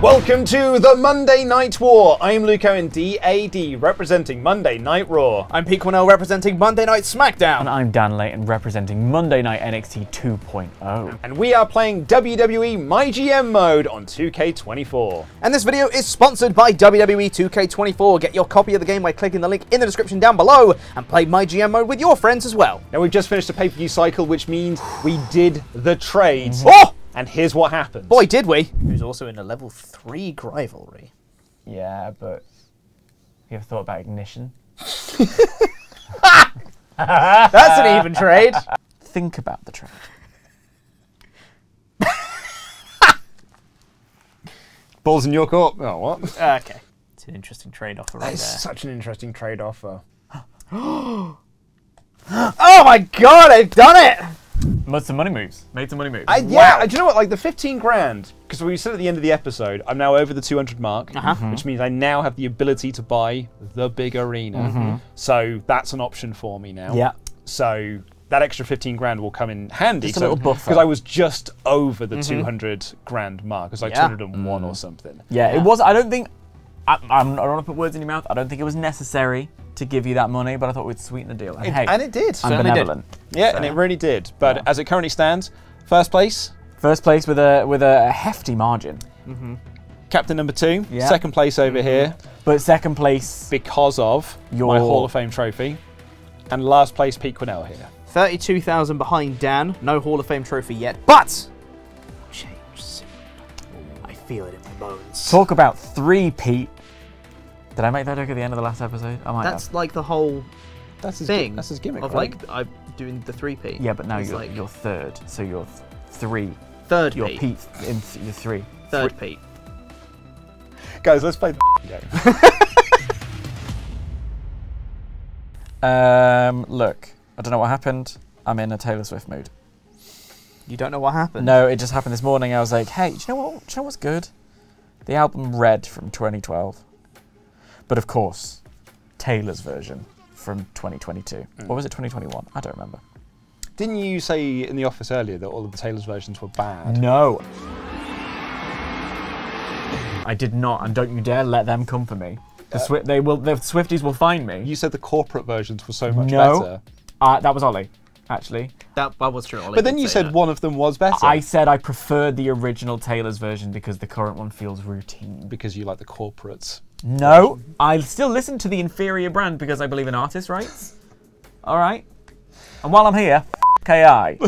Welcome to the Monday Night War. I'm Luke Owen, DAD, representing Monday Night Raw. I'm Pete Cornell, representing Monday Night SmackDown. And I'm Dan Layton, representing Monday Night NXT 2.0. And we are playing WWE MyGM Mode on 2K24. And this video is sponsored by WWE 2K24. Get your copy of the game by clicking the link in the description down below and play MyGM Mode with your friends as well. Now we've just finished a pay-per-view cycle, which means we did the trades. Oh! And here's what happened. Boy, did we. Who's also in a level 3 rivalry. Yeah, but you ever thought about Ignition? That's an even trade. Think about the trade. Balls in your court. Oh, what? Okay. It's an interesting trade offer right That is there. such an interesting trade offer. Oh my god, I've done it! Made some money moves. Made some money moves. Yeah, do you know what? Like the 15 grand, because we said at the end of the episode, I'm now over the 200 mark, which means I now have the ability to buy the big arena. So that's an option for me now. Yeah. So that extra 15 grand will come in handy. Just a little buffer. Because I was just over the 200 grand mark. It was like Yeah. 201 or something. Yeah, it was. I don't think. I don't want to put words in your mouth. I don't think it was necessary to give you that money, but I thought we'd sweeten the deal. And hey, And it did. I'm certainly benevolent. Yeah, and it really did. But as it currently stands, first place, First place with a hefty margin. captain number 2. Yeah. Second place over here But second place, because of my Hall of Fame trophy. And last place, Pete Cornell here. 32,000 behind Dan. No Hall of Fame trophy yet, but change soon. I feel it in my bones. talk about 3-peat. Did I make that joke at the end of the last episode? I might That's have. like the whole That's his thing. That's his gimmick, of right? like I'm doing the 3P. Yeah, but now It's you're, like you're third, so you're 3. third You're P. Pete in you're 3. Third P. Guys, let's play the game. Look, I don't know what happened. I'm in a Taylor Swift mood. You don't know what happened? No, it just happened this morning. I was like, hey, do you know what? Do you know what's good? The album Red from 2012. But of course, Taylor's version from 2022. Or was it 2021? I don't remember. Didn't you say in the office earlier that all of the Taylor's versions were bad? No. I did not, and don't you dare let them come for me. The Swifties will find me. You said the corporate versions were so much better. That was Ollie, actually. That was true. Ollie But then did you say said that. one of them was better. I said I preferred the original Taylor's version because the current one feels routine. Because you like the corporates. No, I still listen to the inferior brand because I believe in artist rights. All right. And while I'm here, KI.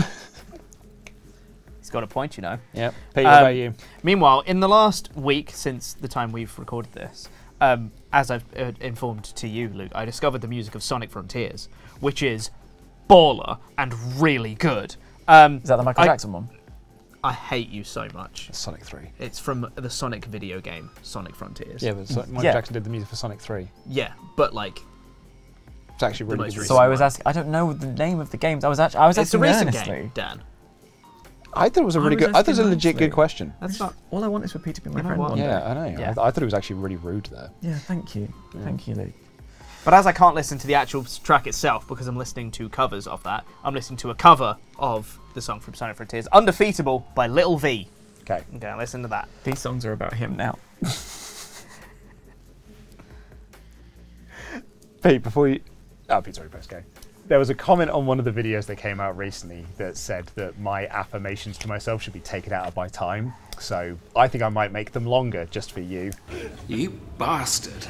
He's got a point, you know. Yep. Pete, what about you? Meanwhile, in the last week since the time we've recorded this, as I've informed to you, Luke, I discovered the music of Sonic Frontiers, which is baller and really good. Is that the Michael Jackson one? I hate you so much. Sonic 3. It's from the Sonic video game, Sonic Frontiers. Yeah, but Michael Jackson did the music for Sonic 3. Yeah, but like, It's actually really most good. recent So I was asking. I don't know the name of the games. I was it's a asking recent earnestly. game, Dan. I thought it was a really was good. I thought it was a asking legit nicely. good question. That's not. All I want is for Pete to be my You know friend what? one day. Yeah, I know. Yeah. I thought it was actually really rude there. Yeah, thank you. Thank you, Luke. But as I can't listen to the actual track itself because I'm listening to covers of that, I'm listening to a cover of the song from Sonic Frontiers, Undefeatable by Little V. Okay. Okay, listen to that. These songs are about him now. Pete, before you... Oh, Pete, sorry, press go. There was a comment on one of the videos that came out recently that said that my affirmations to myself should be taken out of my time. So I think I might make them longer just for you. You bastard.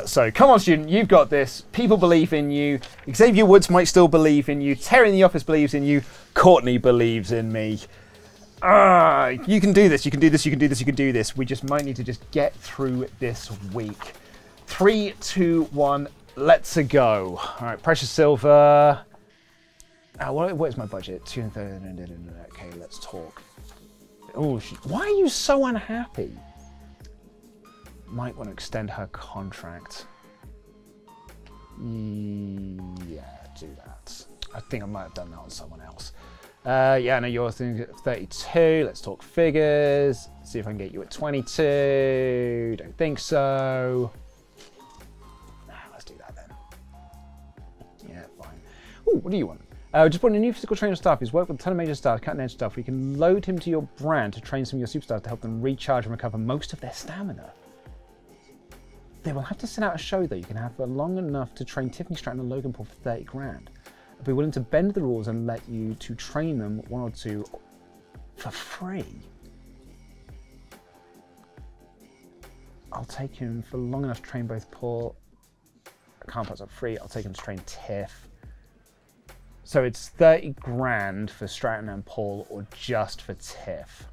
So come on, student, you've got this. People believe in you. Xavier Woods might still believe in you. Terry in the office believes in you. Courtney believes in me. You can do this, you can do this, you can do this, you can do this. We just might need to just get through this week. 3, 2, 1, let's go. All right, Precious Silver. What is my budget? 230. Okay, let's talk. Oh, why are you so unhappy? Might want to extend her contract. Yeah, do that. I think I might have done that on someone else. Yeah, no, you're thinking 32. Let's talk figures. See if I can get you at 22. Don't think so. Nah, let's do that then. Yeah, fine. Ooh, what do you want? Just brought in a new physical trainer staff. He's worked with a ton of major stars, cutting edge stuff. We can load him to your brand to train some of your superstars to help them recharge and recover most of their stamina. They will have to send out a show though. You can have long enough to train Tiffany Stratton and Logan Paul for 30 grand. I'll be willing to bend the rules and let you to train them one or two for free. I'll take him for long enough to train both Paul. I can't pass up free. I'll take him to train Tiff. So it's 30 grand for Stratton and Paul, or just for Tiff.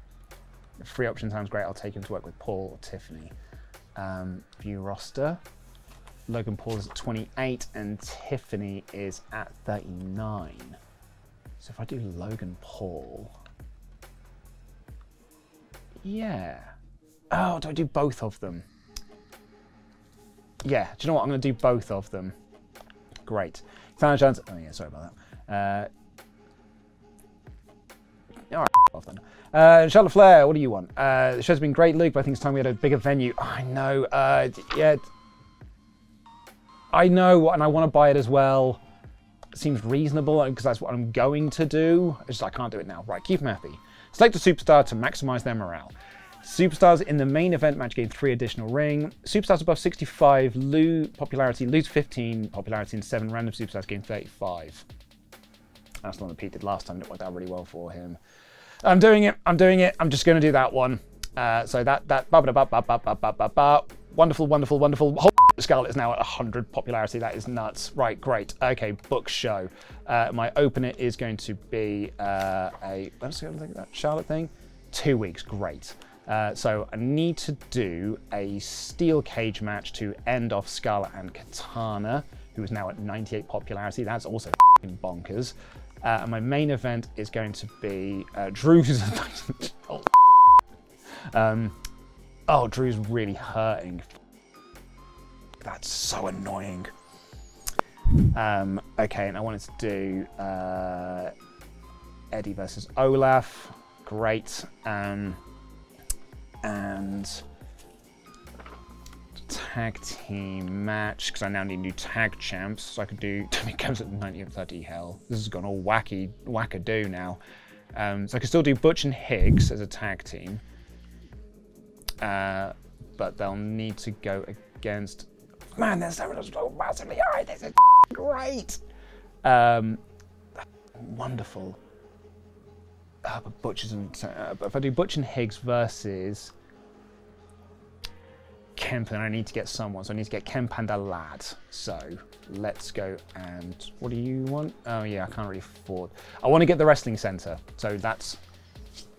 The free option sounds great. I'll take him to work with Paul or Tiffany. View roster. Logan Paul is at 28 and Tiffany is at 39. So if I do Logan Paul, yeah. Oh, do I do both of them? Yeah, do you know what? I'm going to do both of them. Great. Final chance. Oh yeah, sorry about that. All right, off then. Charlotte Flair, what do you want? The show's been great, Luke, but I think it's time we had a bigger venue. Oh, I know. Yeah. I know, and I want to buy it as well. It seems reasonable because that's what I'm going to do. It's just I can't do it now. Right, keep them happy. Select a superstar to maximize their morale. Superstars in the main event match gain 3 additional ring. Superstars above 65 popularity lose 15 popularity, and 7 random superstars gain 35. That's the one that Pete did last time. It worked out really well for him. I'm doing it. I'm doing it. I'm just going to do that one. So wonderful, wonderful, wonderful. Whole Scarlet is now at 100 popularity. That is nuts. Right, great. Okay, book show. My opener is going to be let's see, that Charlotte thing. 2 weeks. Great. So I need to do a steel cage match to end off Scarlet and Katana, who is now at 98 popularity. That's also f***ing bonkers. And my main event is going to be Drew's. Oh, Drew's really hurting. That's so annoying. Okay, and I wanted to do Eddie versus Olaf. Great. And tag team match, because I now need new tag champs, so I could do Tommy Comes at 90 and 30 hell. This has gone all wackadoo now. So I can still do Butch and Higgs as a tag team. But they'll need to go against... Man, there's so massively high. This is great. Wonderful. But Butch isn't... but if I do Butch and Higgs versus Kemp, then I need to get someone. So I need to get Kemp and a lad. So let's go and... What do you want? Oh yeah, I can't really afford... I want to get the wrestling center. So that's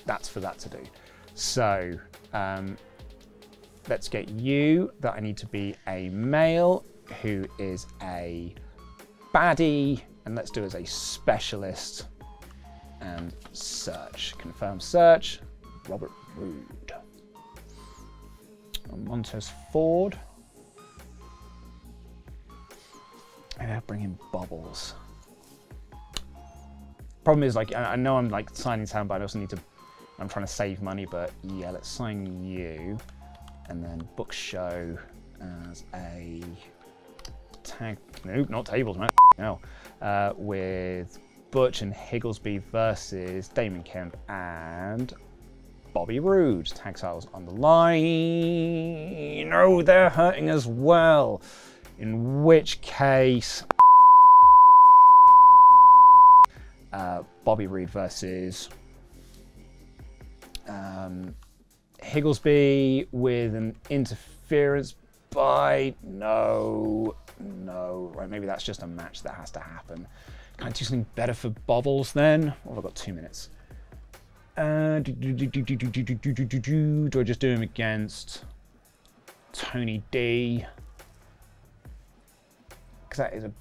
for that to do. So... let's get you, that I need to be a male who is a baddie, and let's do as a specialist, and search, confirm search, Robert Roode. Montez Ford. Maybe I'll bring in Bobbles. Problem is, like, I know I'm like signing town, but I also need to, I'm trying to save money, but yeah, let's sign you. And then book show as a tag, nope, not tables, man, no. With Butch and Higglesby versus Damon Kemp and Bobby Roode. Tag titles on the line. No, they're hurting as well. In which case, Bobby Roode versus Higglesby with an interference by no, right, maybe that's just a match that has to happen. Can I do something better for Bobbles then? Well, I've got 2 minutes. Do I just do him against Tony D? Because that is a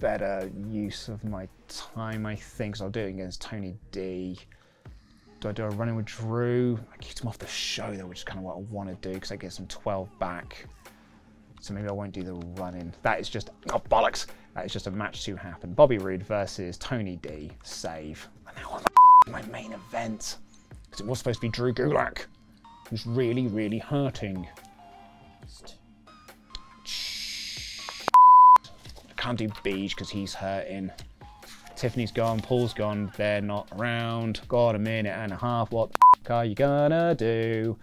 better use of my time, I think. So I'll do it against Tony D. Do I do a run-in with Drew? I kicked him off the show though, which is kind of what I want to do because that gets him 12 back. So maybe I won't do the run-in. That is just, oh bollocks! That is just a match to happen. Bobby Roode versus Tony D. Save. And now I'm my main event. Because it was supposed to be Drew Gulak, who's really, really hurting. I can't do Beej because he's hurting. Tiffany's gone, Paul's gone, they're not around. Got a minute and a half, what the f are you gonna do?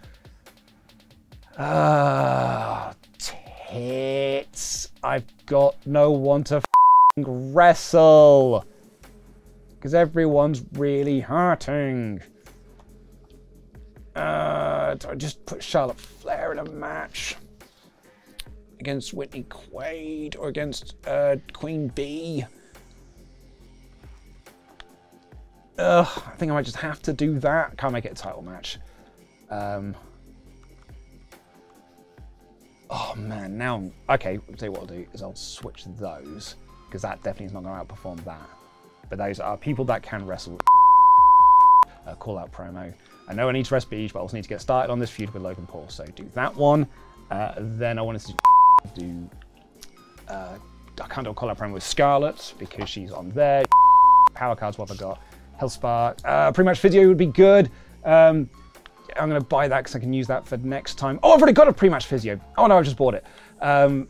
Tits. I've got no one to wrestle. Because everyone's really hurting. Do I just put Charlotte Flair in a match? Against Whitney Quaid or against Queen Bee? I think I might just have to do that. Can't make it a title match. Oh man, now, okay, I'll tell you what I'll do is I'll switch those, because that definitely is not going to outperform that. But those are people that can wrestle. Call out promo. I know I need to rest Beach, but I also need to get started on this feud with Logan Paul, so do that one. Then I wanted to do, I can't do a call out promo with Scarlett, because she's on there. Power cards, what have I got? Hellspark. Pre-match video would be good. I'm going to buy that because I can use that for next time. Oh, I've already got a pre-match physio. Oh no, I've just bought it. Can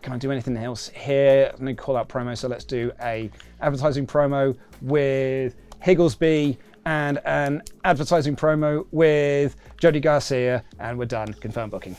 I do anything else here? I'm going to call out promo, so let's do a advertising promo with Higglesby and an advertising promo with Jody Garcia, and we're done. Confirm booking.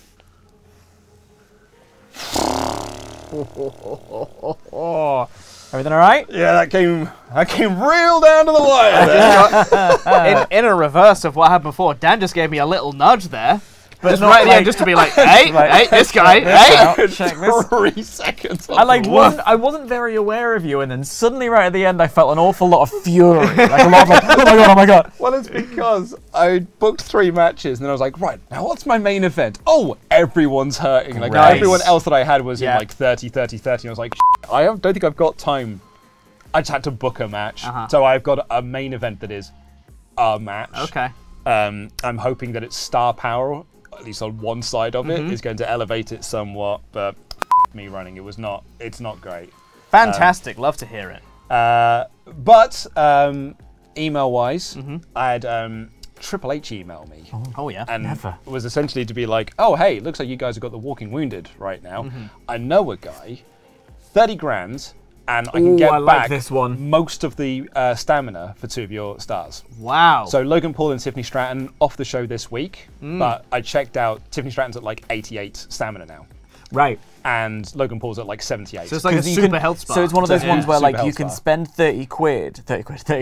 Everything all right? Yeah, that came real down to the wire there. in a reverse of what happened before, Dan just gave me a little nudge there. But just right at the end, just to be like, hey, hey, this guy, hey. Check this. 3 seconds. I wasn't very aware of you, and then suddenly right at the end, I felt an awful lot of fury. Like a lot of like, oh my god, oh my god. Well, it's because I booked 3 matches, and then I was like, right, now what's my main event? Oh, everyone's hurting. Like everyone else that I had was in like 30, 30, 30. And I was like, I don't think I've got time. I just had to book a match. So I've got a main event that is a match. Okay. I'm hoping that it's star power, at least on one side of it, is going to elevate it somewhat, but me running it's not great. Fantastic, love to hear it. But email-wise, I had Triple H email me. Oh yeah. And it was essentially to be like, oh hey, it looks like you guys have got the Walking Wounded right now. I know a guy, 30 grand, and I can get back this one. most of the stamina for 2 of your stars. Wow. So Logan Paul and Tiffany Stratton off the show this week, but I checked out, Tiffany Stratton's at like 88 stamina now. Right. And Logan Paul's at like 78. So it's like a super health spa. So it's one of those ones where like you super can health spend 30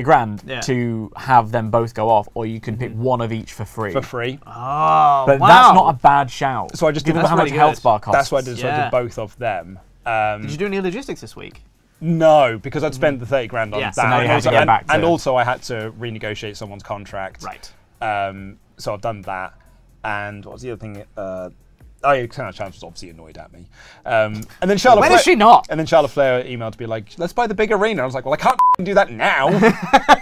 grand to have them both go off, or you can pick one of each for free. For free. Oh, But wow. that's not a bad shout. So I just did how much health bar costs. That's what I did, so I did both of them. Did you do any logistics this week? No, because I'd spent the 30 grand on that. So now you have to get back to and also I had to renegotiate someone's contract. Right. So I've done that. And what was the other thing? Challenge was obviously annoyed at me. And then Charlotte When is she not? And then Charlotte Flair emailed to be like, let's buy the big arena. I was like, well, I can't do that now.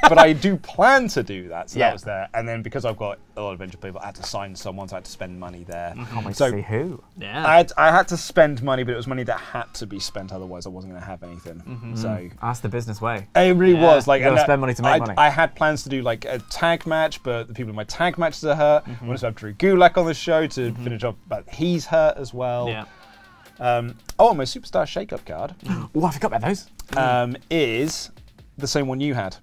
But I do plan to do that. So that was there. And then because I've got a lot of injured people, I had to sign someone, so I had to spend money there. Can't wait to see who. Yeah. I had to spend money, but it was money that had to be spent, otherwise I wasn't going to have anything. So That's the business way. it really was. Like, You gotta spend money to make money. I had plans to do like a tag match, but the people in my tag matches are hurt. I wanted to have Drew Gulak on the show to finish off, but he's hurt as well. Yeah. Oh, my Superstar Shake-Up card Oh, I forgot about those. is the same one you had.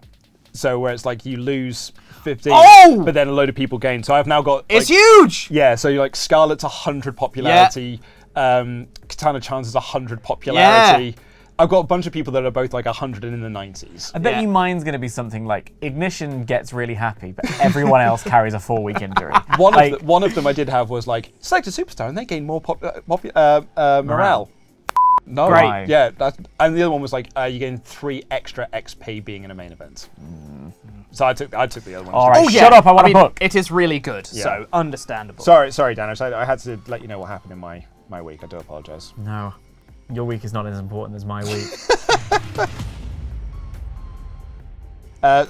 So where it's like you lose 15, but then a load of people gain. So I've now got... It's huge! Yeah, so you're like Scarlett's 100 popularity, Katana Chance's 100 popularity. I've got a bunch of people that are both like 100 and in the 90s. I bet you mine's going to be something like Ignition gets really happy, but everyone else carries a 4-week injury. One of them I did have was like, select a superstar and they gain more morale. No, Great. Yeah, and the other one was like, you gain 3 extra XP being in a main event. So I took the other one. All right, shut up, I want to book. It is really good, so understandable. Sorry, Dan. I had to let you know what happened in my week. I do apologise. No, your week is not as important as my week.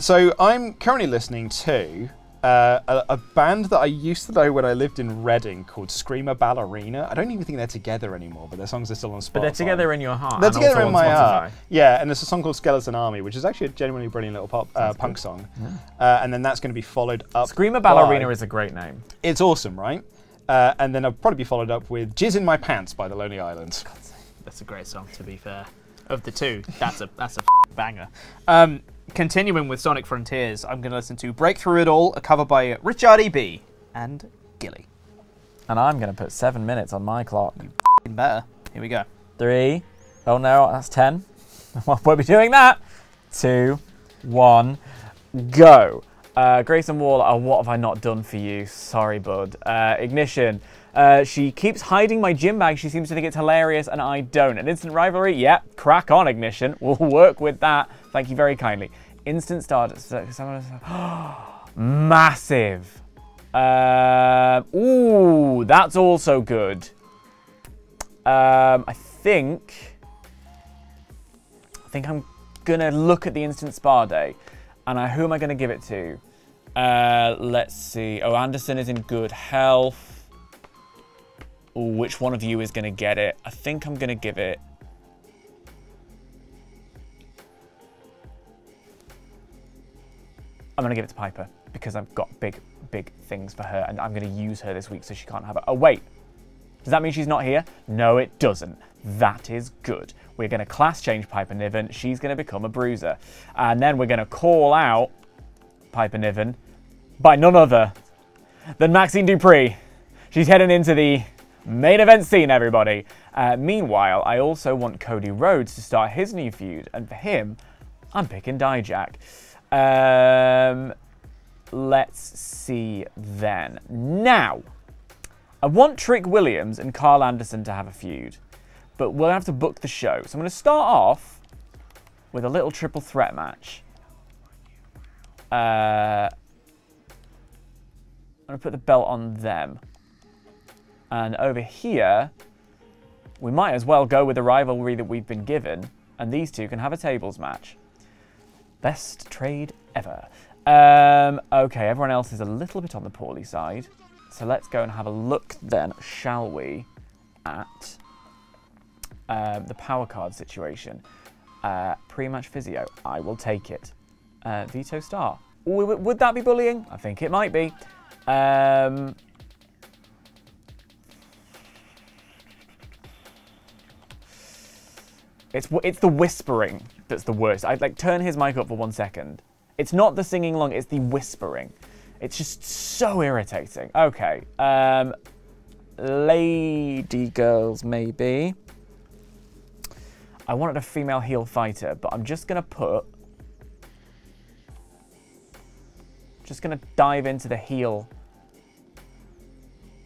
So I'm currently listening to a band that I used to know when I lived in Reading called Screamer Ballerina. I don't even think they're together anymore, but their songs are still on Spotify. But they're together in your heart. They're and together also in on my Spotify. heart. Yeah, and there's a song called Skeleton Army, which is actually a genuinely brilliant little punk song. And then that's going to be followed up Screamer Ballerina is a great name. It's awesome, right? And then I'll probably be followed up with Jizz in My Pants by The Lonely Island. That's a great song, to be fair. of the two, that's a banger. Continuing with Sonic Frontiers, I'm going to listen to Break Through It All, a cover by Richard E.B. and Gilly. And I'm going to put 7 minutes on my clock. You better. Here we go. 3. Oh no, that's 10. We'll be doing that. 2, 1, go. Grayson Waller, what have I not done for you? Sorry, bud. Ignition. She keeps hiding my gym bag. She seems to think it's hilarious, and I don't. An instant rivalry? Yep. Crack on, Ignition. We'll work with that. Thank you very kindly. Instant Stardust. Massive. Ooh, that's also good. I think I'm gonna look at the instant spa day, and who am I gonna give it to? Let's see. Oh, Anderson is in good health. Ooh, which one of you is gonna get it? I think I'm gonna give it. I'm gonna give it to Piper because I've got big things for her, and I'm gonna use her this week so she can't have it. Oh wait. Does that mean she's not here? No, it doesn't. That is good. We're going to class change Piper Niven. She's going to become a bruiser. And then we're going to call out Piper Niven by none other than Maxine Dupree. She's heading into the main event scene, everybody. Meanwhile, I also want Cody Rhodes to start his new feud. And for him, I'm picking Dijak. Let's see then. Now, I want Trick Williams and Carl Anderson to have a feud, but we'll have to book the show. So I'm going to start off with a little triple threat match. I'm going to put the belt on them. And over here, we might as well go with the rivalry that we've been given, and these two can have a tables match. Best trade ever. Okay, everyone else is a little bit on the poorly side. So let's go and have a look then, shall we, at the power card situation. Pre-match physio, I will take it. Veto star. Ooh, would that be bullying? I think it might be. It's the whispering that's the worst. I'd like turn his mic up for 1 second. It's not the singing along, it's the whispering. It's just so irritating. Okay. Lady girls, maybe. I wanted a female heel fighter, but I'm just going to put... Just going to dive into the heel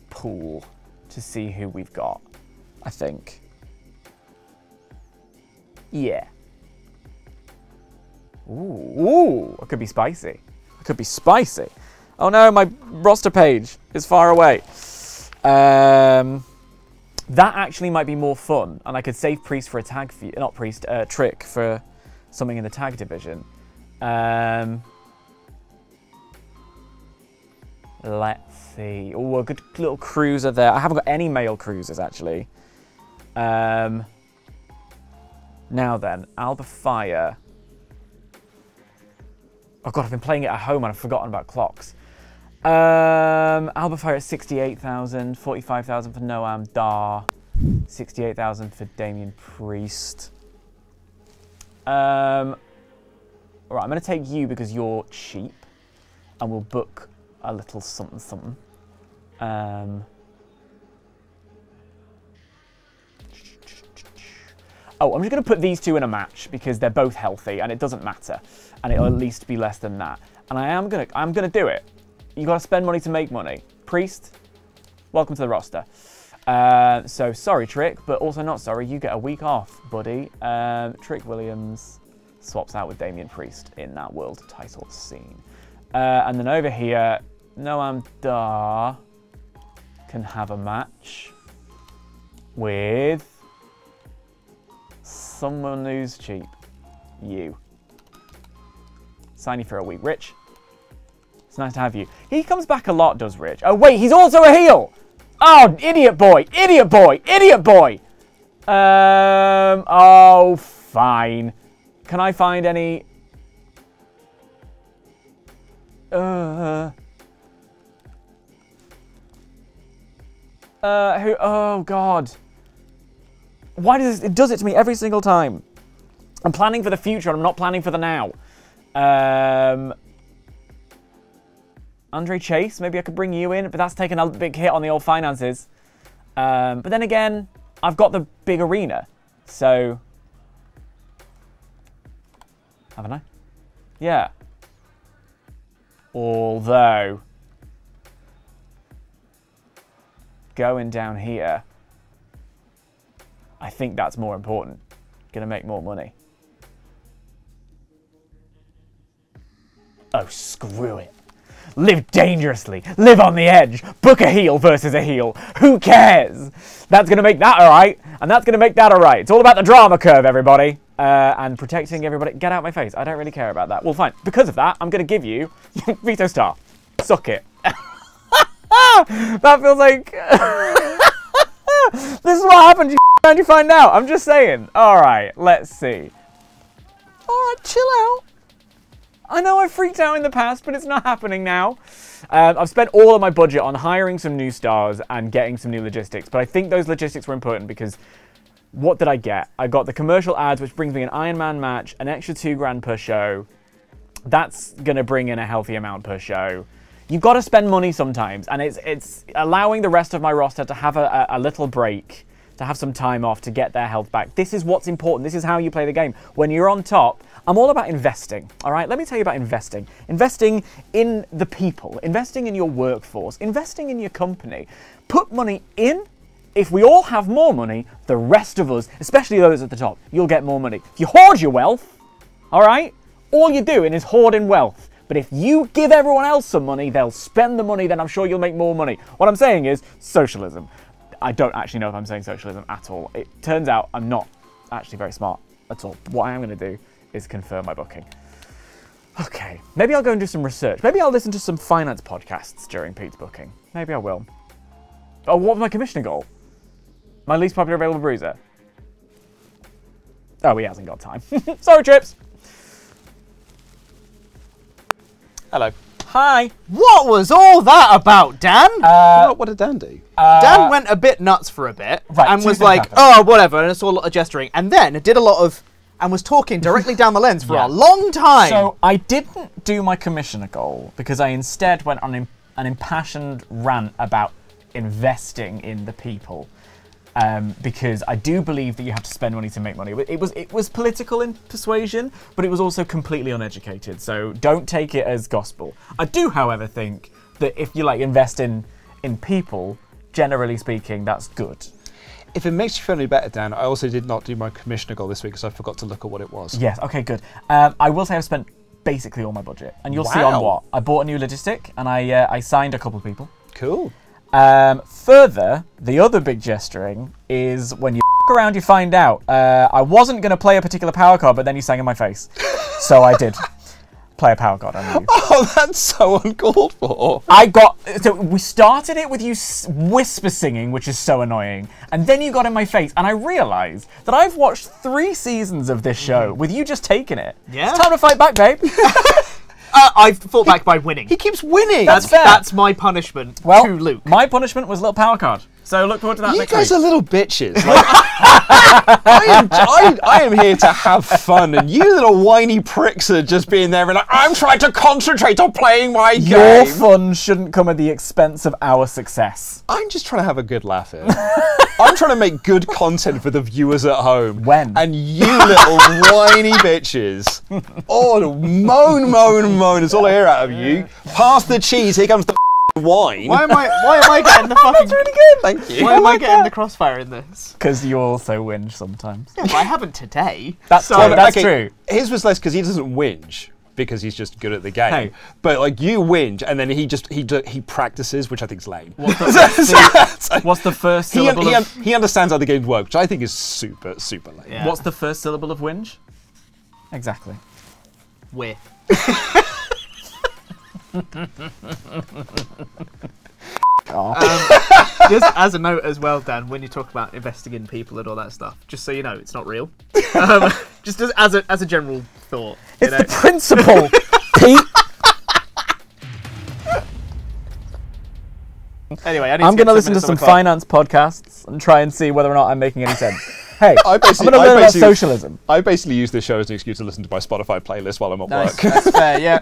pool to see who we've got, I think. Yeah. Ooh, it could be spicy. It could be spicy. Oh no, my roster page is far away. That actually might be more fun, and I could save Priest for a tag, not Priest, Trick for something in the tag division. Let's see. Oh, a good little cruiser there. I haven't got any male cruisers actually. Now then, Alba Fire. Oh god, I've been playing it at home and I've forgotten about clocks. Alba Fire at 68,000, 45,000 for Noam Dar, 68,000 for Damien Priest. Alright, I'm going to take you because you're cheap, and we'll book a little something something. Oh, I'm just going to put these two in a match because they're both healthy and it doesn't matter, and it'll at least be less than that. And I'm gonna do it. You got to spend money to make money. Priest, welcome to the roster. So sorry, Trick, but also not sorry. You get a week off, buddy. Trick Williams swaps out with Damien Priest in that world title scene. And then over here, Noam Dar can have a match with someone who's cheap. You. Sign you for a week. Rich, it's nice to have you. He comes back a lot, does Rich? Oh, wait, he's also a heel! Oh, idiot boy! Idiot boy! Idiot boy! Oh, fine. Can I find any... who... Oh, God. Why does it does it to me every single time? I'm planning for the future, and I'm not planning for the now. Andre Chase, maybe I could bring you in, but that's taken a big hit on the old finances. But then again, I've got the big arena, so... Haven't I? Yeah. Although... going down here, I think that's more important. Gonna make more money. Oh, screw it. Live dangerously. Live on the edge. Book a heel versus a heel. Who cares? That's going to make that alright. And that's going to make that alright. It's all about the drama curve, everybody. And protecting everybody. Get out of my face. I don't really care about that. Well, fine. Because of that, I'm going to give you Veto Star. Suck it. That feels like... This is what happens when you find out. I'm just saying. Alright, let's see. Alright, chill out. I know I freaked out in the past, but it's not happening now. I've spent all of my budget on hiring some new stars and getting some new logistics, but I think those logistics were important because what did I get? I got the commercial ads, which brings me an Iron Man match, an extra $2,000 per show. That's going to bring in a healthy amount per show. You've got to spend money sometimes, and it's allowing the rest of my roster to have a little break, to have some time off, to get their health back. This is what's important. This is how you play the game. When you're on top, I'm all about investing, all right? Let me tell you about investing. Investing in the people, investing in your workforce, investing in your company. Put money in. If we all have more money, the rest of us, especially those at the top, you'll get more money. If you hoard your wealth, all right, all you're doing is hoarding wealth. But if you give everyone else some money, they'll spend the money, then I'm sure you'll make more money. What I'm saying is socialism. I don't actually know if I'm saying socialism at all. It turns out I'm not actually very smart at all. What I am going to do is confirm my booking. Okay, maybe I'll go and do some research. Maybe I'll listen to some finance podcasts during Pete's booking. Maybe I will. Oh, what was my commissioner goal? My least popular available bruiser. Oh, he hasn't got time. Sorry, Trips. Hello. Hi. What was all that about, Dan? What did Dan do? Dan went a bit nuts for a bit Right, and two was things like, happened. oh, whatever, and I saw a lot of gesturing, and then did a lot of, and was talking directly down the lens for Yeah. a long time. So I didn't do my commissioner goal because I instead went on an impassioned rant about investing in the people. Because I do believe that you have to spend money to make money. It was political in persuasion, but it was also completely uneducated. So don't take it as gospel. I do, however, think that if you invest in people, generally speaking, that's good. If it makes you feel any better, Dan, I also did not do my commissioner goal this week because I forgot to look at what it was. Yes. Okay. Good. I will say I've spent basically all my budget, and you'll see on what. I bought a new logistic, and I signed a couple of people. Cool. Further, the other big gesturing is when you around, you find out. I wasn't going to play a particular power card, but then you sang in my face. So I did play a power card on you. Oh, that's so uncalled for. So we started it with you whisper singing, which is so annoying. And then you got in my face, and I realised that I've watched 3 seasons of this show with you just taking it. Yeah. It's time to fight back, babe. I've fought back by winning. He keeps winning. That's fair. That's my punishment to Luke. My punishment was a little power card. So look forward to that You next guys week. are little bitches. Like, I am here to have fun, and you little whiny pricks are just being there and like, I'm trying to concentrate on playing my game. Your fun shouldn't come at the expense of our success. I'm just trying to have a good laugh here. I'm trying to make good content for the viewers at home. When? And you little whiny bitches. Oh, moan, moan, moan. It's all I hear out of you. Pass the cheese. Here comes the wine. Why am I getting the fucking... That's really good. Thank you. Why am I getting the crossfire in this? Because you also whinge sometimes. Yeah, but I haven't today. That's So- true. That's Okay, true. His was less because he doesn't whinge. Because he's just good at the game. Hey. But like you whinge and then he practices, which I think is lame. What's the first syllable of... He understands how the game works, which I think is super, super lame. Yeah. What's the first syllable of whinge? Exactly. We're. Just as a note as well, Dan, when you talk about investing in people and all that stuff, just so you know, it's not real. Just as a general thought. It's the principle, Pete. Anyway, I'm going to listen to some finance podcasts and try and see whether or not I'm making any sense. Hey, I'm going to learn about socialism. I basically use this show as an excuse to listen to my Spotify playlist while I'm at work. That's fair, yeah.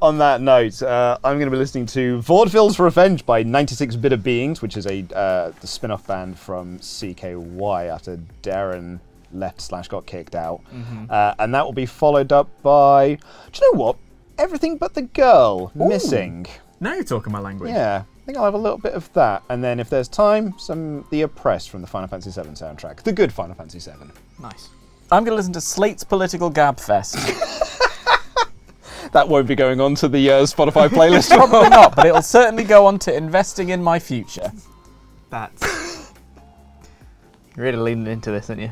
On that note, I'm going to be listening to Vaudeville's Revenge by 96 Bitter Beings, which is the spin-off band from CKY after Darren left/got kicked out. And that will be followed up by, do you know what? Everything But the Girl, Missing. Now you're talking my language. Yeah, I think I'll have a little bit of that. And then if there's time, some The Oppressed from the Final Fantasy VII soundtrack. The good Final Fantasy VII. Nice. I'm going to listen to Slate's Political Gab Fest. That won't be going on to the Spotify playlist. Probably not, but it'll certainly go on to investing in my future. That's... You're really leaning into this, aren't you?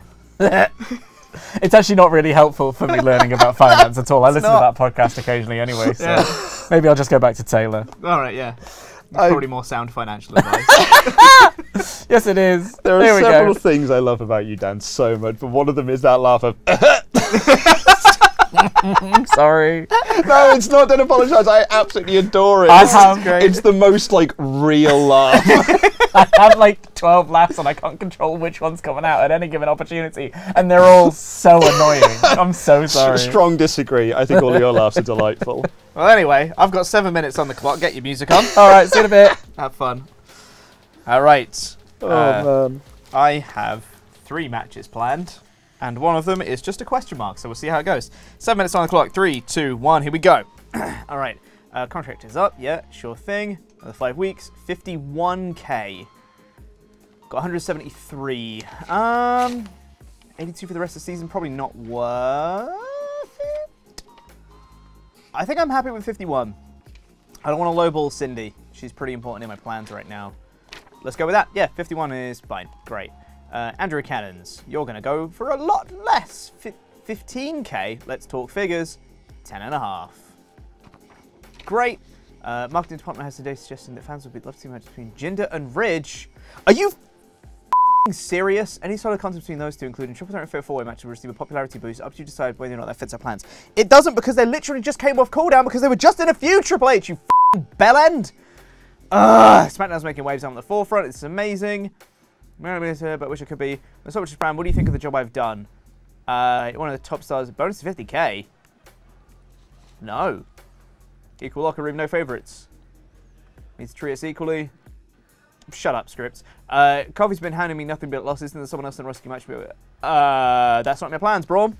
It's actually not really helpful for me learning about finance at all. I listen to that podcast occasionally anyway, so maybe I'll just go back to Taylor. All right, yeah. Probably more sound financial advice. Yes, it is. There are several things I love about you, Dan, so much, but one of them is that laugh of... Sorry. No, it's not. Don't apologise. I absolutely adore it. It's the most real laugh. I have 12 laughs and I can't control which one's coming out at any given opportunity, and they're all so annoying. I'm so sorry. Strong disagree. I think all of your laughs are delightful. Well, anyway, I've got 7 minutes on the clock. Get your music on. All right, see you in a bit. Have fun. All right. Oh man. I have 3 matches planned. And one of them is just a question mark, so we'll see how it goes. 7 minutes on the clock. 3, 2, 1. Here we go. All right. Contract is up. Yeah, sure thing. Another 5 weeks. 51k. Got 173. 82 for the rest of the season. Probably not worth it. I think I'm happy with 51. I don't want to lowball Cindy. She's pretty important in my plans right now. Let's go with that. Yeah, 51 is fine. Great. Andrew Cannons, you're going to go for a lot less. 15k, let's talk figures, 10.5. Great. Marketing department has today suggesting that fans would love to see a match between Jinder and Ridge. Are you serious? Any sort of content between those two, including triple threat and fair four-way match, will receive a popularity boost up to you decide whether or not that fits our plans. It doesn't, because they literally just came off cooldown because they were just in a feud, Triple H, you bellend. SmackDown's making waves on the forefront. It's amazing. But wish it could be. So much Brown, what do you think of the job I've done? One of the top stars. Bonus to 50k? No. Equal locker room, no favourites. Needs to treat us equally. Shut up, scripts. Coffee's been handing me nothing but losses, and there's someone else in the rescue match. That's not my plans, bro.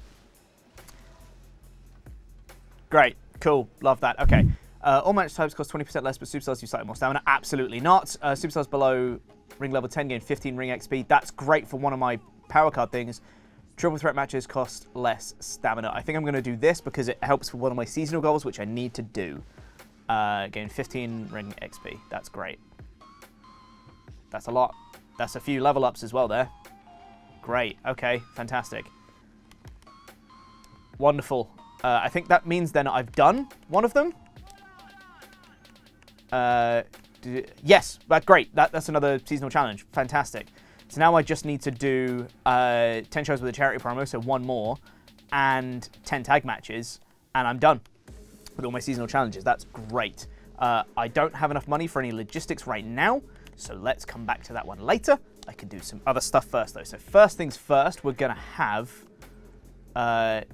Great. Cool. Love that. Okay. All match types cost 20% less, but superstars use slightly more stamina. Absolutely not. Superstars below ring level 10 gain 15 ring XP. That's great for one of my power card things. Triple threat matches cost less stamina. I think I'm going to do this because it helps for one of my seasonal goals, which I need to do. Gain 15 ring XP. That's great. That's a lot. That's a few level ups as well there. Great. Okay. Fantastic. Wonderful. I think that means then I've done one of them. Yes, that's great. That's another seasonal challenge. Fantastic. So now I just need to do 10 shows with a charity promo, so 1 more, and 10 tag matches, and I'm done with all my seasonal challenges. That's great. I don't have enough money for any logistics right now, so let's come back to that one later. I can do some other stuff first, though. So first things first, we're going to have... where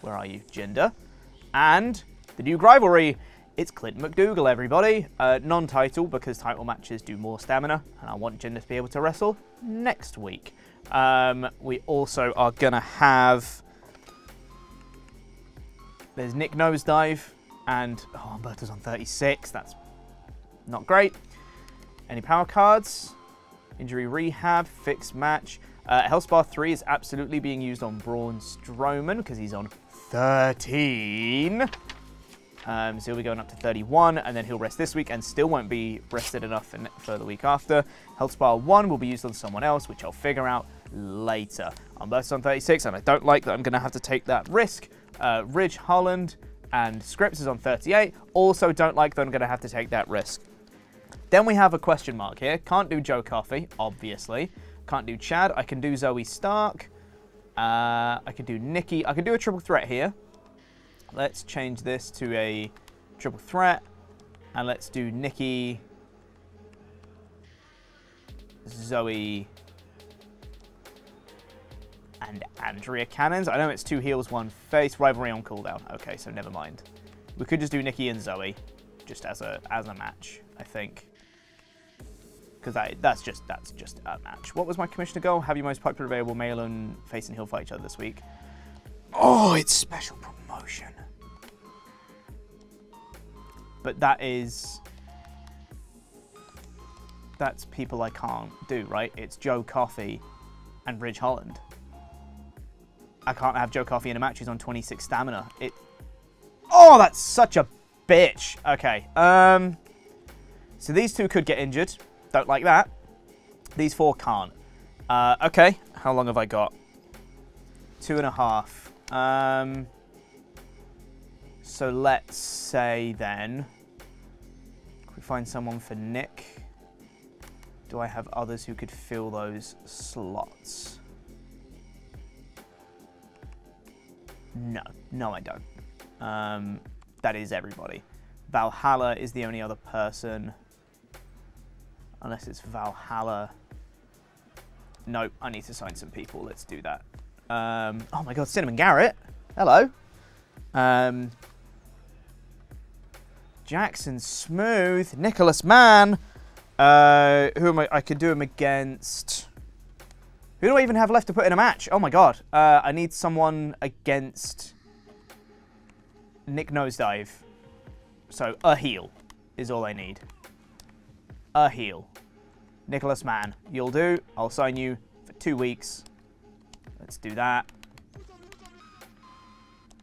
are you? Jinder. And the new rivalry. It's Clint McDougal, everybody. Non-title, because title matches do more stamina, and I want Jinder to be able to wrestle next week. We also are going to have... There's Nick Nosedive, and... Oh, Umberto's on 36. That's not great. Any power cards? Injury Rehab, Fixed Match. Hellspar 3 is absolutely being used on Braun Strowman, because he's on 13. So he'll be going up to 31, and then he'll rest this week and still won't be rested enough for the week after. Healthspire 1 will be used on someone else, which I'll figure out later. Umberto's on 36, and I don't like that I'm going to have to take that risk. Ridge, Holland, and Scripps is on 38. Also don't like that I'm going to have to take that risk. Then we have a question mark here. Can't do Joe Coffey, obviously. Can't do Chad. I can do Zoe Stark. I can do Nikki. I can do a triple threat here. Let's change this to a triple threat. And let's do Nikki, Zoe, and Andrea Cannons. I know it's 2 heels, 1 face. Rivalry on cooldown. Okay, so never mind. We could just do Nikki and Zoe, just as a match, I think. Because that's just a match. What was my commissioner goal? Have your most popular available male and face and heel fight each other this week. Oh, it's special promotion. But that's people I can't do, right? It's Joe Coffey and Ridge Holland. I can't have Joe Coffey in a match. He's on 26 stamina. Oh, that's such a bitch. Okay. So these 2 could get injured. Don't like that. These 4 can't. Okay. How long have I got? 2.5. So let's say then, can we find someone for Nick? Do I have others who could fill those slots? No, I don't. That is everybody. Valhalla is the only other person. Unless it's Valhalla. Nope, I need to sign some people. Let's do that. Oh my god, Cinnamon Garrett. Hello. Jackson Smooth. Nicholas Mann. Who am I? I could do him against... Who do I even have left to put in a match? Oh my god. I need someone against Nick Nosedive. So, a heel is all I need. A heel. Nicholas Mann. You'll do. I'll sign you for 2 weeks. Let's do that.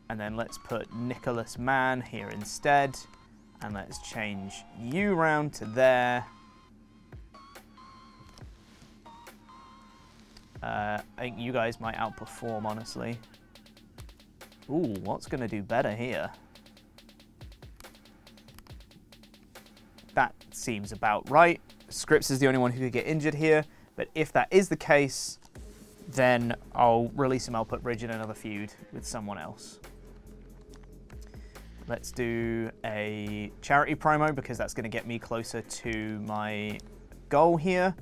And then let's put Nicholas Mann here instead. And let's change you round to there. I think you guys might outperform, honestly. Ooh, what's going to do better here? That seems about right. Scripps is the only one who could get injured here. But if that is the case, then I'll release him. I'll put Ridge in another feud with someone else. Let's do a charity promo because that's going to get me closer to my goal here.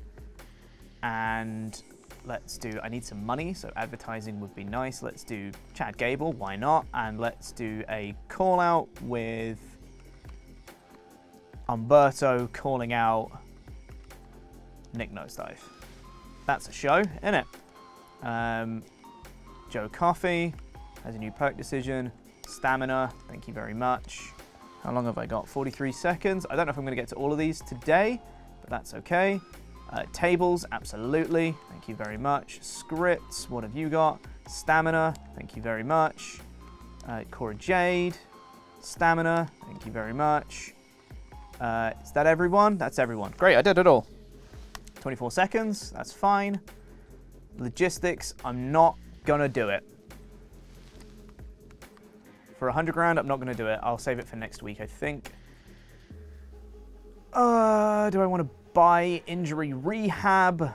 And let's do, I need some money, so advertising would be nice. Let's do Chad Gable, why not? And let's do a call out with Umberto calling out Nick Nosedive. That's a show, isn't it? Joe Coffey has a new perk decision. Stamina, thank you very much. How long have I got? 43 seconds. I don't know if I'm going to get to all of these today, but that's okay. Tables, absolutely. Thank you very much. Scripts, what have you got? Stamina, thank you very much. Cora Jade, stamina, thank you very much. Is that everyone? That's everyone. Great, I did it all. 24 seconds, that's fine. Logistics, I'm not gonna do it. For 100 grand, I'm not gonna do it. I'll save it for next week, I think. Do I want to buy injury rehab?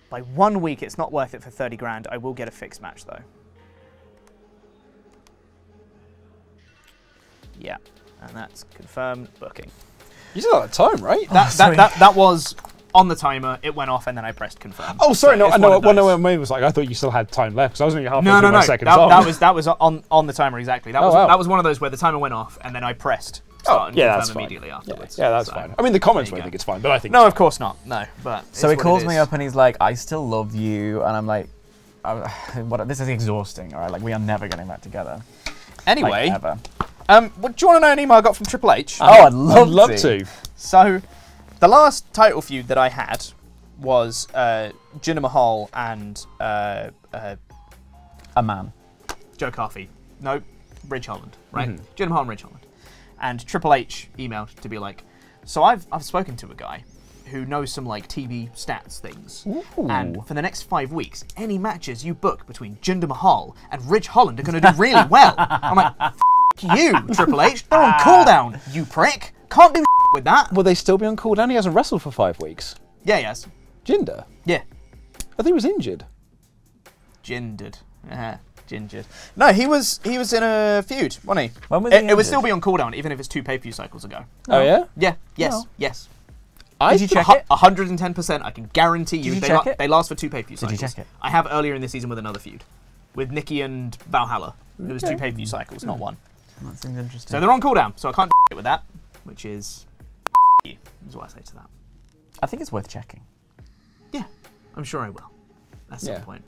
By 1 week, it's not worth it for 30 grand. I will get a fixed match though. Yeah, and that's confirmed booking. You still had time, right? That was on the timer. It went off, and then I pressed confirm. Oh, sorry, so no, I know. What I was like, I thought you still had time left because I was only halfway through my second song. That was on the timer exactly. That was one of those where the timer went off, and then I pressed start and that's confirm immediately afterwards. Yeah, that's fine. I mean, the comments won't think it's fine, but I think no, of course not. No, but so he calls me up and he's like, "I still love you," and I'm like, "This is exhausting. All right, like we are never getting back together." Anyway, like, ever. What, do you want to know an email I got from Triple H? Oh, I'd love to. So, the last title feud that I had was Jinder Mahal and a man, Joe Coffey. No, Ridge Holland, right? Jinder Mahal and Ridge Holland. And Triple H emailed to be like, so I've spoken to a guy who knows some like TV stats things. Ooh. And for the next 5 weeks, any matches you book between Jinder Mahal and Ridge Holland are going to do really well. I'm like, F you, Triple H. They're on cooldown, you prick. Can't do with that. Will they still be on cooldown? He hasn't wrestled for 5 weeks. Yeah, yes. Jinder? Yeah. I think he was injured. Gingered. Gingered. No, he was in a feud, wasn't he? When was he it would still be on cooldown, even if it's 2 pay-per-view cycles ago. Oh, yeah? Yeah. Yes. No. Yes. Did you check it? 110%. I can guarantee you. Did you check it? They last for 2 pay-per-view cycles. Did you check it? I have earlier in the season with another feud, with Nikki and Valhalla. It was 2 pay-per-view cycles, not 1. That seems interesting. So they're on cooldown, so I can't with that, which is what I say to that. I think it's worth checking. Yeah, I'm sure I will. At some Yeah. point.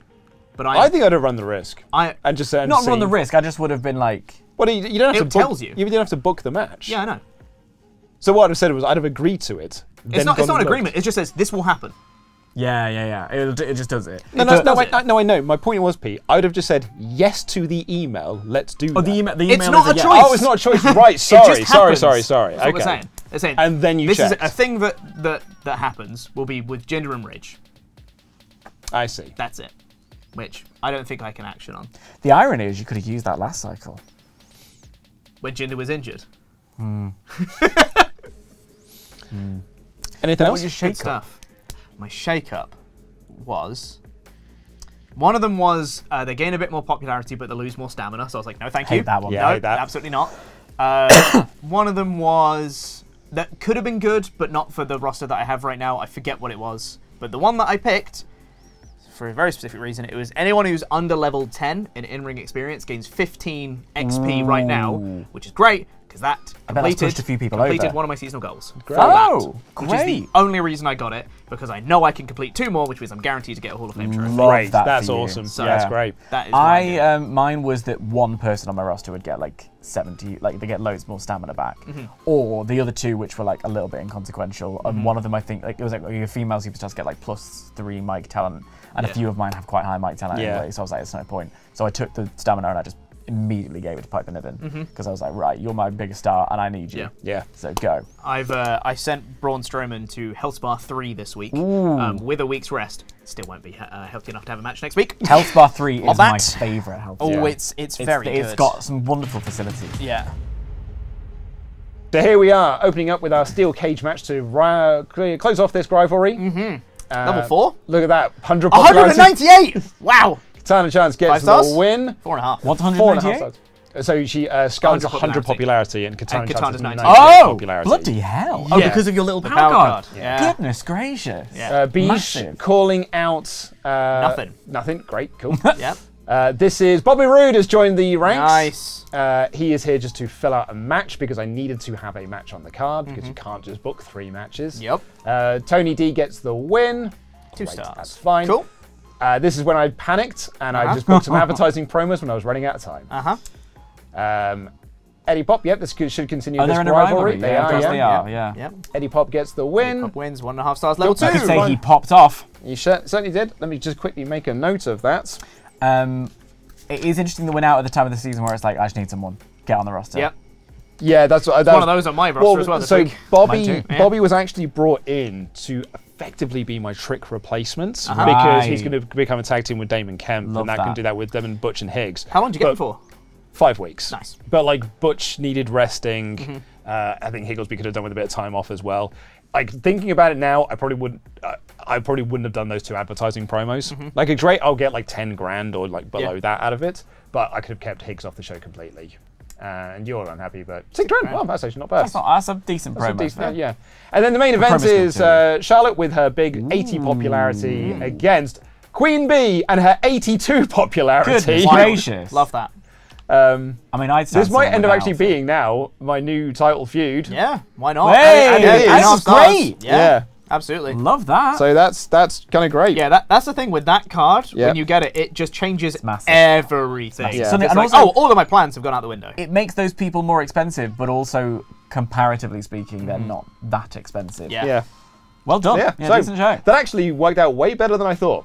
But I think I'd have run the risk. And just say, Not run the risk. I just would have been like. Well, you don't have It to book, tells you. You didn't have to book the match. Yeah, I know. So what I'd have said was I'd have agreed to it. It's not an agreement. It just says this will happen. Yeah. It just does it. No, I know. My point was, Pete, I would have just said yes to the email. Let's do that. The email It's not is a yes. choice. Oh, it's not a choice. Right. Sorry. That's what Okay. we're saying. They're saying And then you this checked. is a thing that happens will be with Jinder and Ridge. I see. That's it. Which I don't think I can action on. The irony is you could have used that last cycle. When Jinder was injured. Anything What else? was your Good shake up? stuff. My shake-up was... One of them was they gain a bit more popularity, but they lose more stamina. So I was like, no, thank you. Hate that one. Yeah, No, I hate that. absolutely not. One of them was... That could have been good, but not for the roster that I have right now. I forget what it was. But the one that I picked, for a very specific reason, it was anyone who's under level 10 in in-ring experience gains 15 XP right now, which is great, because that bet that's pushed a few people completed over. one of my seasonal goals. Great. For that, Oh, which is the great. only reason I got it, because I know I can complete 2 more, which means I'm guaranteed to get a Hall of Fame trophy. Love Great. that That's for you. awesome. So- That's great. That is what I did. Mine was that one person on my roster would get like 70, like they get loads more stamina back, or the other 2 which were like a little bit inconsequential, and one of them I think like it was like your female superstars get like +3 mic talent, and a Yeah. few of mine have quite high mic talent Yeah. anyway, so I was like, it's no point. So I took the stamina and I just immediately gave it to Piper Niven because I was like, right, you're my biggest star and I need you. Yeah. Yeah. So go. I sent Braun Strowman to Health Bar 3 this week with a week's rest. Still won't be healthy enough to have a match next week. Health Bar 3 is my that? favourite health Oh, bar. it's very good. It's got some wonderful facilities. Yeah. So here we are, opening up with our steel cage match to close off this rivalry. Level 4? Look at that, 100 popularity. 198! Wow! Katana Chance 5 gets stars? the win. 4.5. What's 4.5 198? stars. So she Scarlett's 100 popularity. popularity and Katana And Chance Katana's is 90. 98 Oh, popularity. bloody hell. Yeah. Oh, because of your little The power power card. card. Yeah. Goodness gracious. Yeah. Beige Massive. calling out... Nothing. Nothing, great, cool. Yep. This is Bobby Roode has joined the ranks. Nice. He is here just to fill out a match because I needed to have a match on the card because you can't just book 3 matches. Yep. Tony D gets the win. 2 Great, stars. That's fine. Cool. This is when I panicked and I just booked some advertising promos when I was running out of time. Eddie Pop, yep, this should continue Oh, this they're in a rivalry. rivalry. They Yeah, are, of course yeah. they are, yeah. Yep. Eddie Pop gets the win. Pop wins 1.5 stars. Level 2. I could say Fine. he popped off. You certainly did. Let me just quickly make a note of that. It is interesting the win out at the time of the season where it's like, I just need someone. Get on the roster. Yep. Yeah, that's what. One of those on my roster as well this so week. Bobby, Mine too. Yeah. Bobby was actually brought in to effectively be my trick replacement because Right. he's going to become a tag team with Damon Kemp, Love and that that. can do that with them and Butch and Higgs. How long did you get But him for? 5 weeks. Nice. But like Butch needed resting. I think Higglesby could have done with a bit of time off as well. Like thinking about it now, I probably wouldn't have done those 2 advertising promos. Like it's great, I'll get like 10 grand or like below that out of it, but I could have kept Higgs off the show completely. And you're unhappy, but 6 grand. Well, that's actually not bad. That's a decent That's a promo. decent- yeah. And then the main event promo's good is too. Charlotte with her big 80 popularity against Queen Bee and her 82 popularity. Goodness Wild. gracious. Love that. I mean, I'd This might end up actually being now my new title feud. Yeah, why not? Hey, And it is. 8.5 That's stars. great. Yeah, absolutely. Love that. So that's kind of great. Yeah, that's the thing with that card. Yeah. When you get it, it just changes massive. everything. Yeah. It's So, and like, also- oh, all of my plans have gone out the window. it makes those people more expensive, but also, comparatively speaking, they're not that expensive. Yeah. Yeah. Well done. Yeah, Yeah, so decent show. that actually worked out way better than I thought,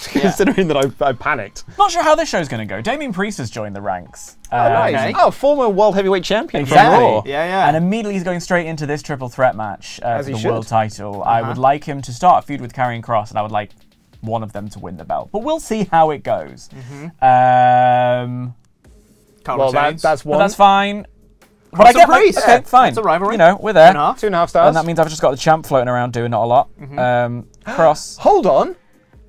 considering that I panicked. Not sure how this show's going to go. Damien Priest has joined the ranks. okay. Oh, former world heavyweight champion Exactly. from Raw. Yeah. And immediately he's going straight into this triple threat match for he the should. world title. I would like him to start a feud with Karrion Kross, and I would like one of them to win the belt. But we'll see how it goes. Carl Well, retains. that's But one. that's fine. But Cross I get and my, Priest. okay, Yeah, fine. it's a rivalry. You know, we're there. 2.5. 2.5 stars. And that means I've just got the champ floating around doing not a lot. Cross. Hold on.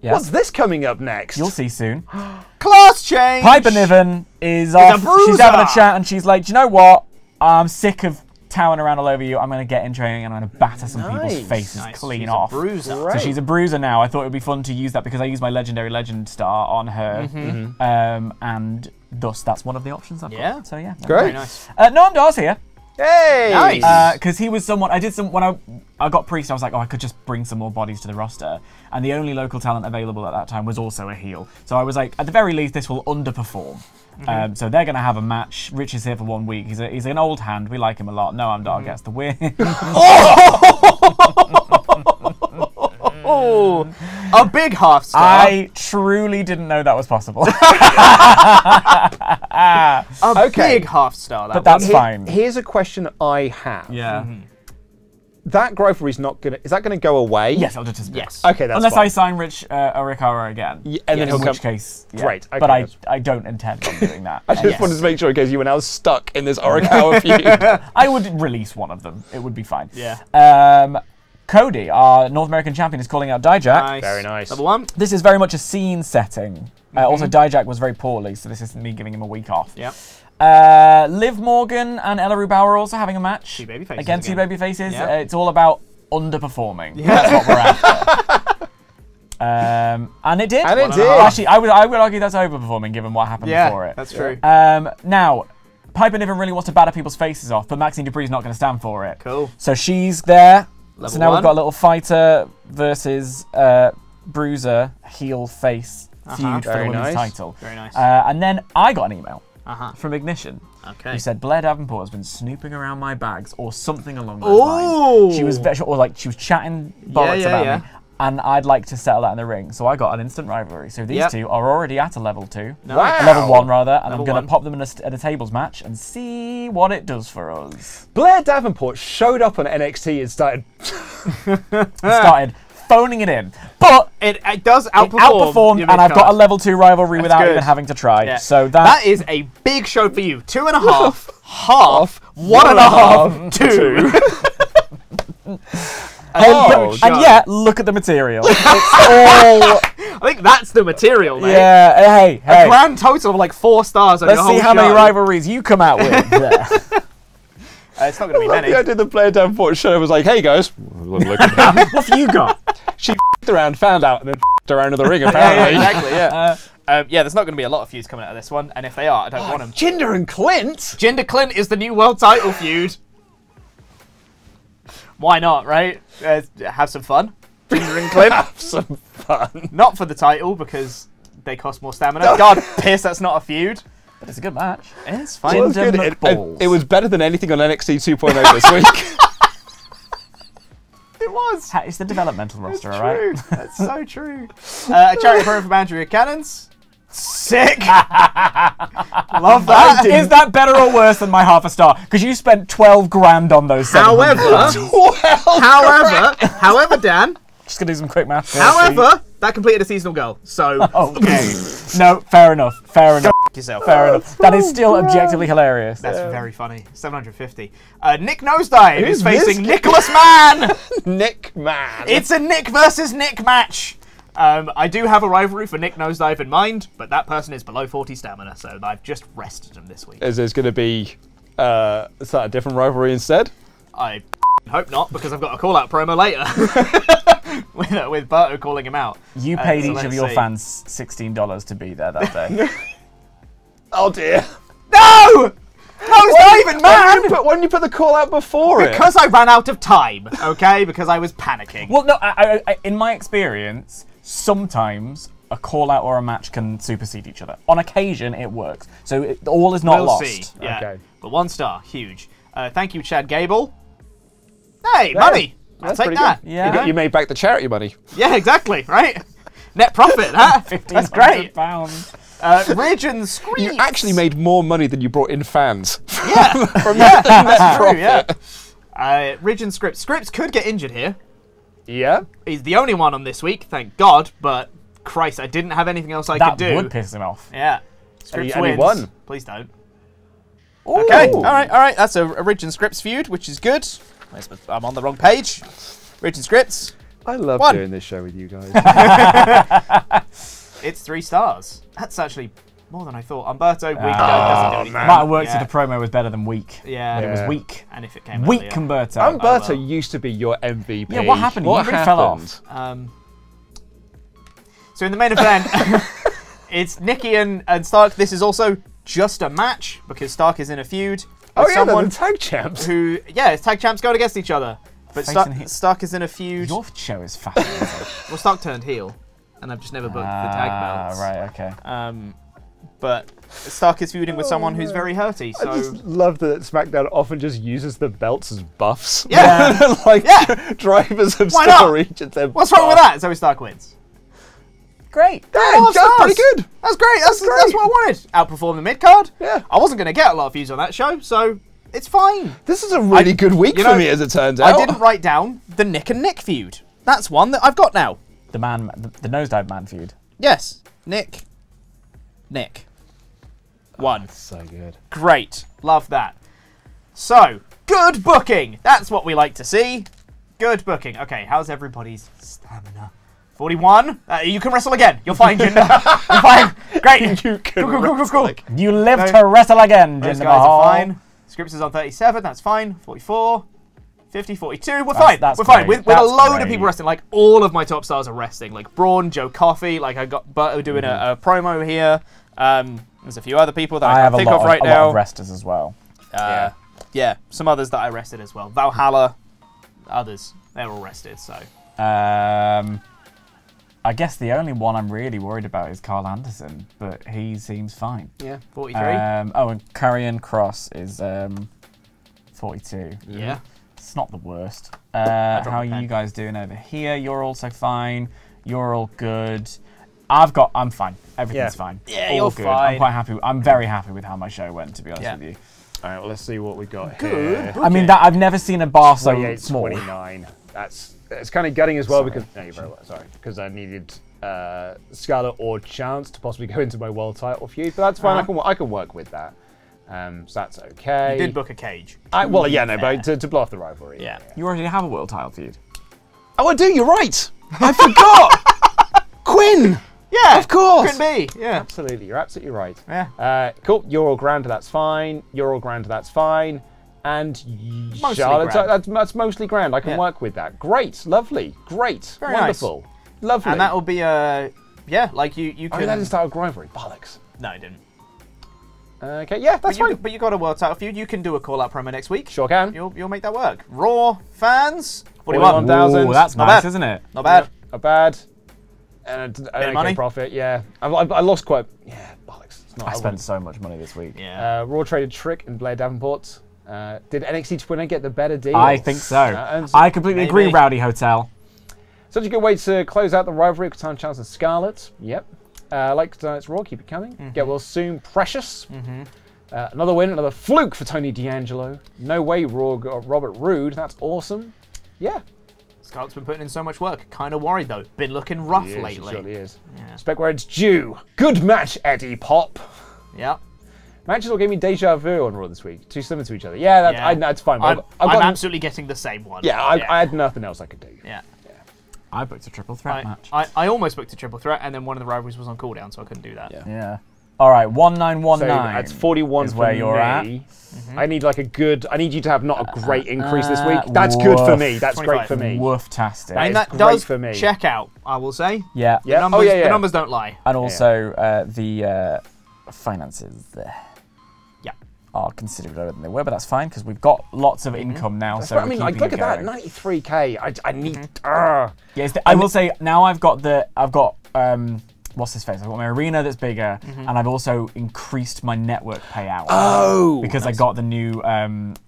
Yes. What's this coming up next? You'll see soon. Class change. Piper Niven is off. bruiser. She's having a chat and she's like, do you know what? I'm sick of towering around all over you. I'm going to get in training and I'm going to batter some people's faces clean She's off. A bruiser. So she's a bruiser now. I thought it would be fun to use that because I use my legendary legend star on her, and thus that's one of the options I've got. So yeah, Great. Very nice. Noam Dar's here. Hey! Nice. Because he was someone, when I got Priest, I was like, oh, I could just bring some more bodies to the roster. And the only local talent available at that time was also a heel. So I was like, at the very least, this will underperform. So they're going to have a match. Rich is here for 1 week. He's an old hand. We like him a lot. Noam Dar gets the win. Oh, a big half star. I truly didn't know that was possible. A big half star. But that's fine. Here's a question I have. Yeah. That rivalry's not gonna. Is that gonna go away? Yes, I'll just Yes. Okay, that's unless fine. I sign Rich Orikawa again. And then he'll in come. which case, yeah. Great. Okay, but I don't intend on doing that. I just wanted to make sure in case you were now stuck in this Orikawa feud. I would release one of them. It would be fine. Yeah. Cody, our North American champion, is calling out Dijak. Nice. Very nice. Number 1. This is very much a scene setting. Also, Dijak was very poorly, so this isn't me giving him a week off. Yep. Liv Morgan and Ella Rubauer are also having a match. Two baby faces Again, two again. baby faces. Yep. It's all about underperforming. That's what we're after. And it did. And it did. Actually, I would argue that's overperforming given what happened before it. That's true. Now, Piper Niven really wants to batter people's faces off, but Maxine Dupree's not going to stand for it. Cool. So she's there. Level so now 1. we've got a little fighter versus bruiser heel face feud for the Very women's nice. title. Very nice. And then I got an email from Ignition. Okay. Who said Blair Davenport has been snooping around my bags or something along those Ooh. lines. She was she was chatting bollocks about me. And I'd like to settle that in the ring. So I got an instant rivalry. So these two are already at a level 2. Nice. A level 1 rather, and Level I'm going 1. to pop them in at a tables match and see what it does for us. Blair Davenport showed up on NXT and started. Started phoning it in. But It does it outperform. outperformed, your and I've got a mid-card. level 2 rivalry without good. even having to try. Yeah. So That is a big show for you. 2.5, half, 1.5, 2. and yet, look at the material. It's all. I think that's the material, mate. Yeah, hey. A grand total of like 4 stars on Let's your whole see how many show. rivalries you come out with. It's not going to be many. I did the Blair Davenport show. It was like, hey guys, look at that. What have you got? She f***ed around, found out, and then f***ed around to the ring. Yeah, Apparently, exactly. Yeah. Yeah. There's not going to be a lot of feuds coming out of this one, and if they are, I don't want them. Jinder and Clint. Jinder Clint is the new world title feud. Why not, right? Have some fun. Jinder and Clint. Have some fun. Not for the title because they cost more stamina. God, piss, that's not a feud. But it's a good match. It's Well, fine. it's good. McBalls. It was better than anything on NXT 2.0 this week. It was. It's the developmental roster, all True. right? That's so true. A charity program from Andrea Cannons. Sick. Love that. Is that better or worse than my half a star? Because you spent 12 grand on those. However, Dan. Just gonna do some quick math. However, that completed a seasonal goal. So, okay. No, fair enough. Fair enough. yourself. Fair enough. That is still objectively hilarious. That's very funny. 750. Nick Nosedive is Who's facing this? Nicholas Mann. Nick Man. It's a Nick versus Nick match. I do have a rivalry for Nick Nosedive in mind, but that person is below 40 stamina, so I've just rested him this week. Is there's going to be a different rivalry instead? I hope not, because I've got a call-out promo later with Berto calling him out. You paid so each of let's your see. fans $16 to be there that day. Oh dear. No! Nosedive Man! Why didn't you put the call out before it? Because I ran out of time, okay? Because I was panicking. Well, no, I, in my experience, sometimes a call out or a match can supersede each other. On occasion, it works. So all is not We'll lost. see. Yeah. Okay. But 1 star, huge. Thank you, Chad Gable. Hey, money! I'll take that. good. Yeah. You made back the charity money. Yeah, exactly, right? Net profit, huh? That's great. £1,500. Ridge and Screech. You actually made more money than you brought in fans. Yeah, that's true, yeah. Ridge and Scripps. Scripps could get injured here. Yeah. He's the only one on this week, thank God, but Christ, I didn't have anything else I could do. That would piss him off. Yeah. Scripps And he wins. won. Please don't. Ooh. Okay, all right. That's a Ridge and Scripps feud, which is good. I'm on the wrong page. Ridge and Scripps. I love 1. doing this show with you guys. It's 3 stars. That's actually more than I thought. Umberto, weak doesn't do anything. man. Might have worked Yeah. if the promo was better than weak. Yeah. But it was Yeah. weak. And if it came Weak earlier. Umberto. Umberto well. used to be your MVP. Yeah, what happened? He really fell off. So in the main event, it's Nikki and Stark. This is also just a match because Stark is in a feud with Oh yeah, they're someone the tag champs. who, tag champs going against each other. But Facing heel. Stark is in a feud. Your show is fascinating. Well, Stark turned heel, and I've just never booked the tag belts. Right, okay. But Stark is feuding with someone who's very hurty. I So just love that SmackDown often just uses the belts as buffs. Yeah. like Yeah. drivers have Why not? regions. what's wrong with that? Zoe Stark wins. Great. Yeah, Oh, that's pretty stars. good. That's great. That's great. what I wanted. Outperform the mid card. Yeah. I wasn't going to get a lot of views on that show, so it's fine. This is a really good week you for know, me, as it turns out. I didn't write down the Nick and Nick feud. That's one that I've got now. The nosedive man feud. Yes, Nick. One. So good. Great. Love that. So, good booking. That's what we like to see. Good booking. Okay, how's everybody's stamina? 41. You can wrestle again. You're fine, Jinder. You're fine. Great. You can Cool. You live No. to wrestle again, Those Jinder guys Mahal. are fine. Scripps is on 37. That's fine. 44. 50, 42. We're fine. that's We're fine. great. With a That's load of great. people wresting. Like, all of my top stars are resting. Like, Braun, Joe Coffey. Like, I got Berto doing a promo here. There's a few other people that I have can't a think lot of right a now. lot of resters as well. Yeah, some others that I rested as well. Valhalla, others. They're all rested, so. I guess the only one I'm really worried about is Carl Anderson, but he seems fine. Yeah, 43. And Karrion Kross is 42. Yeah. It's not the worst. dropped How are the pen. you guys doing over here? You're also fine. You're all good. I'm fine. Everything's Yeah. fine. Yeah, all you're good. fine. I'm quite happy. I'm very happy with how my show went, to be honest Yeah. with you. All right, well, let's see what we got Good. here. I mean, I've never seen a bar so 28, small. 29. It's kind of gutting as well Sorry. because no, you're very well, sorry, because I needed Scarlett or Chance to possibly go into my world title feud, but that's fine. I can work with that. So that's okay. You did book a cage. Well, yeah, no, but to blow off the rivalry. Yeah. You already have a world title feud. Oh, I do. You're right. I forgot. Quinn. Yeah, Of course. Could be. Yeah. Absolutely, you're absolutely right. Yeah. Cool. You're all grand. That's fine. You're all grand. That's fine. And Mostly Charlotte, grand. that's mostly grand. I can Yeah. work with that. Great. Lovely. Great. Very Wonderful. Lovely. And that will be like you Oh, can. that didn't start with rivalry. Bollocks. No, it didn't. Okay. Yeah, that's fine. But you got a world title feud. You can do a call out promo next week. Sure can. You'll make that work. Raw fans. 41. 41,000. Ooh, that's Not nice, bad. isn't it? Not bad. Not bad. And an money? okay profit. Yeah. I lost quite. Yeah. Bollocks. It's not. I spent so much money this week. Yeah. Raw traded Trick and Blair Davenport. Did NXT 2.0 get the better deal? I think so. And I completely agree, maybe. Rowdy Hotel. Such a good way to close out the rivalry with Time Chance and Scarlett. Yep. Like tonight's Raw, keep it coming. Get well soon, Precious. Another win, another fluke for Tony D'Angelo. No way, Raw got Robert Roode. That's awesome. Yeah. Scarlett's been putting in so much work. Kind of worried though. Been looking rough He is, lately. He surely is. Yeah. Spec where it's due. Good match, Eddie Pop. Yeah. Matches all gave me deja vu on Raw this week. Too similar to each other. Yeah, that's fine. I'm I've got- absolutely getting the same one. Yeah, I had nothing else I could do. Yeah. I booked a triple threat match. I almost booked a triple threat, and then one of the rivalries was on cooldown, so I couldn't do that. Yeah. All right, So 1919. that's 41 is for where you're at. me. I need like I need you to have not a great increase this week. That's good for me. That's 25. great for me. Woof-tastic. That And is that great does for me. check out, I will say. Yeah. Yeah. The numbers, Oh, yeah. The numbers don't lie. And also the finances Yeah. are considerably lower than they were, but that's fine because we've got lots of income now. So I mean, like, look at that, going. 93k. I need. Yes, I will say now I've got what's his face? I've got my arena that's bigger, and I've also increased my network payout. Oh, because I got the new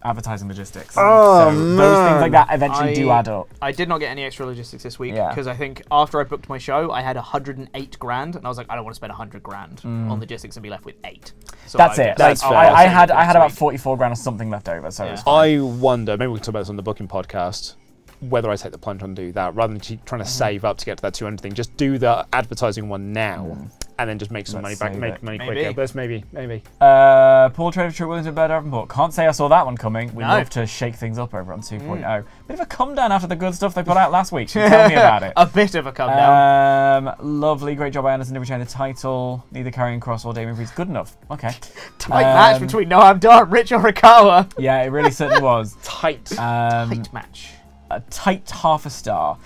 advertising logistics. Oh, so those things like that eventually do add up. I did not get any extra logistics this week Yeah. because I think after I booked my show, I had 108 grand, and I was like, I don't want to spend 100 grand on logistics and be left with 8. So That's I it. just- Like, fair. I had next about week. 44 grand or something left over, so Yeah. it's fine. I wonder. Maybe we can talk about this on the booking podcast. whether I take the plunge and do that, rather than trying to save up to get to that 200 thing. Just do the advertising one now, and then just make some money back, make money quicker. But maybe. Paul Trader True Wellington Bed Davenport. Can't say I saw that one coming. We love to shake things up over on 2.0. Bit of a come down after the good stuff they put out last week. Tell me about it. A bit of a come down. Lovely, great job by Anderson to retain the title. Neither Karrion Kross or Damien Priest. Good enough. Okay. Tight match between Noam Dar and Rich Horikawa. Yeah, it really certainly was. Tight. Tight match. A tight half a star.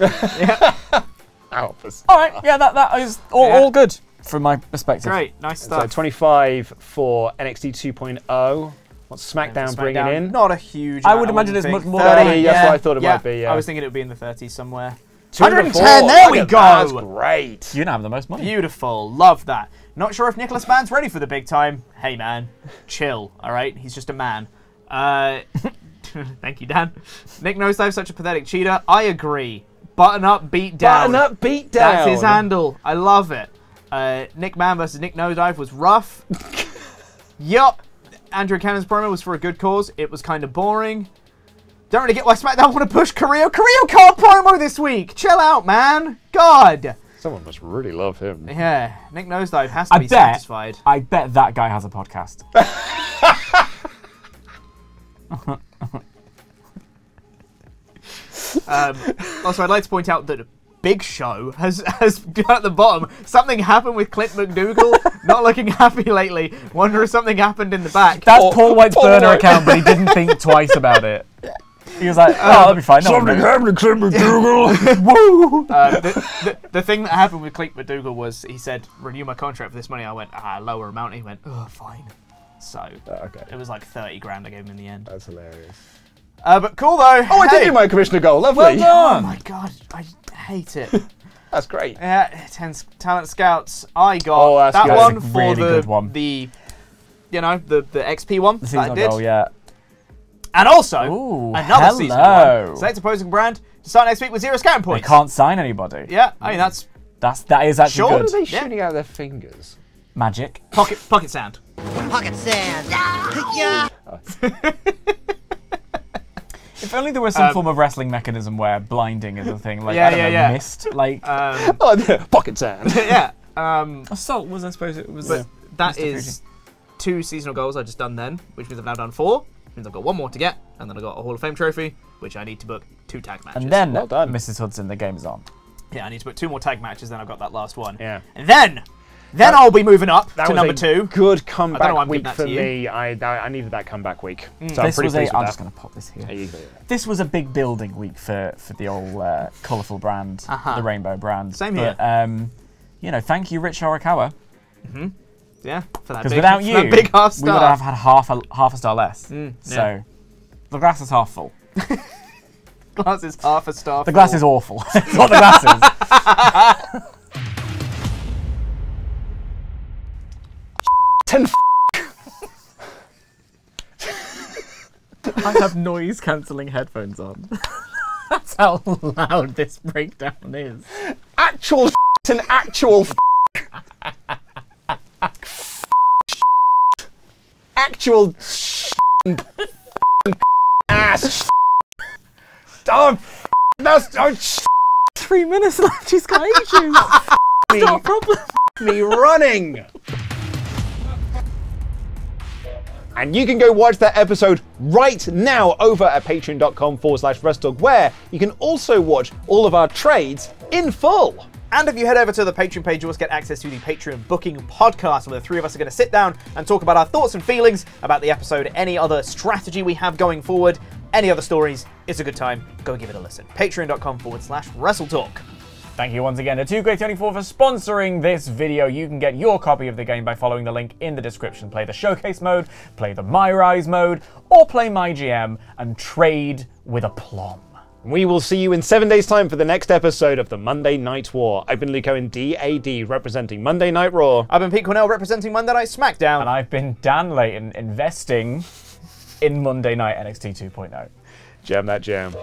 All right, yeah, that is all good from my perspective. Great, nice stuff. So 25 for NXT 2.0. What's SmackDown bringing in? Not a huge. I would imagine it's much more. 30, that's what I thought it might be. Yeah. I was thinking it would be in the 30s somewhere. 110, there we go. That's great. You now have the most money. Beautiful, love that. Not sure if Nicholas Mann's ready for the big time. Hey man, chill, all right? He's just a man. Thank you, Dan. Nick Nosedive, such a pathetic cheater. I agree. Button up, beat down. Button up, beat down. That's his handle. I love it. Nick Mann versus Nick Nosedive was rough. Yup. Andrew Cannon's promo was for a good cause. It was kind of boring. Don't really get why SmackDown want to push Carrillo. Carrillo can't promo this week. Chill out, man. God. Someone must really love him. Yeah. Nick Nosedive has to be satisfied. I bet that guy has a podcast. Also, I'd like to point out that Big Show has at the bottom. Something happened with Clint McDougal. Not looking happy lately. Wonder if something happened in the back. That's Paul White's burner account, but he didn't think twice about it. He was like, oh, that'll be fine. Something happened to Clint McDougal. Woo! The thing that happened with Clint McDougal was he said, renew my contract for this money. I went, lower amount. He went, oh, fine. So it was like 30 grand I gave him in the end. That's hilarious. But cool though. Oh, I did do my commissioner goal. Lovely. Well done. Oh my god, I hate it. That's great. Yeah, 10 talent scouts. I got that good. one That's a for really good one. the XP one. The seasonal goal, yeah. And also hello. another seasonal one. Select opposing brand to start next week with 0 scouting points. They can't sign anybody. Yeah, I mean that is actually sure. good. What are they shooting out their fingers? Magic. Pocket sand. Pocket sand. Yeah. If only there was some form of wrestling mechanism where blinding is a thing, like mist, like pocket sand. Yeah. assault was, I suppose, it was. But that is 2 seasonal goals I just done then, which means I've now done 4. Which means I've got 1 more to get, and then I've got a Hall of Fame trophy, which I need to book 2 tag matches. And then, well done. Mrs. Hudson, the game is on. Yeah, I need to book 2 more tag matches, then I've got that last one. Yeah. And then I'll be moving up to number 2. Good comeback week that for to you. me. I needed that comeback week. So I'm This pretty was pleased with I'm that. just going to pop this here. Easily. This was a big building week for the old colourful brand, the rainbow brand. Same here. But, you know, thank you, Rich Horikawa. Yeah, for that Because big, without for you, that big half we would star. have had half a star less. So, the glass is half full. Glass is half a star. The glass is awful. That's what the glass is. 10 I have noise cancelling headphones on. That's how loud this breakdown is. actual and actual actual ass. Oh, that's 3 minutes left. She's got ages. It's not a problem. me running. And you can go watch that episode right now over at patreon.com/WrestleTalk, where you can also watch all of our trades in full. And if you head over to the Patreon page, you'll also get access to the Patreon booking podcast, where the 3 of us are going to sit down and talk about our thoughts and feelings about the episode, any other strategy we have going forward, any other stories. It's a good time. Go give it a listen. Patreon.com/WrestleTalk. Thank you once again to 2K24 for sponsoring this video. You can get your copy of the game by following the link in the description. Play the Showcase mode, play the My Rise mode, or play MyGM and trade with aplomb. We will see you in 7 days' time for the next episode of the Monday Night War. I've been Luke Owen, DAD, representing Monday Night Raw. I've been Pete Cornell, representing Monday Night SmackDown. And I've been Dan Layton, investing in Monday Night NXT 2.0. Jam that jam.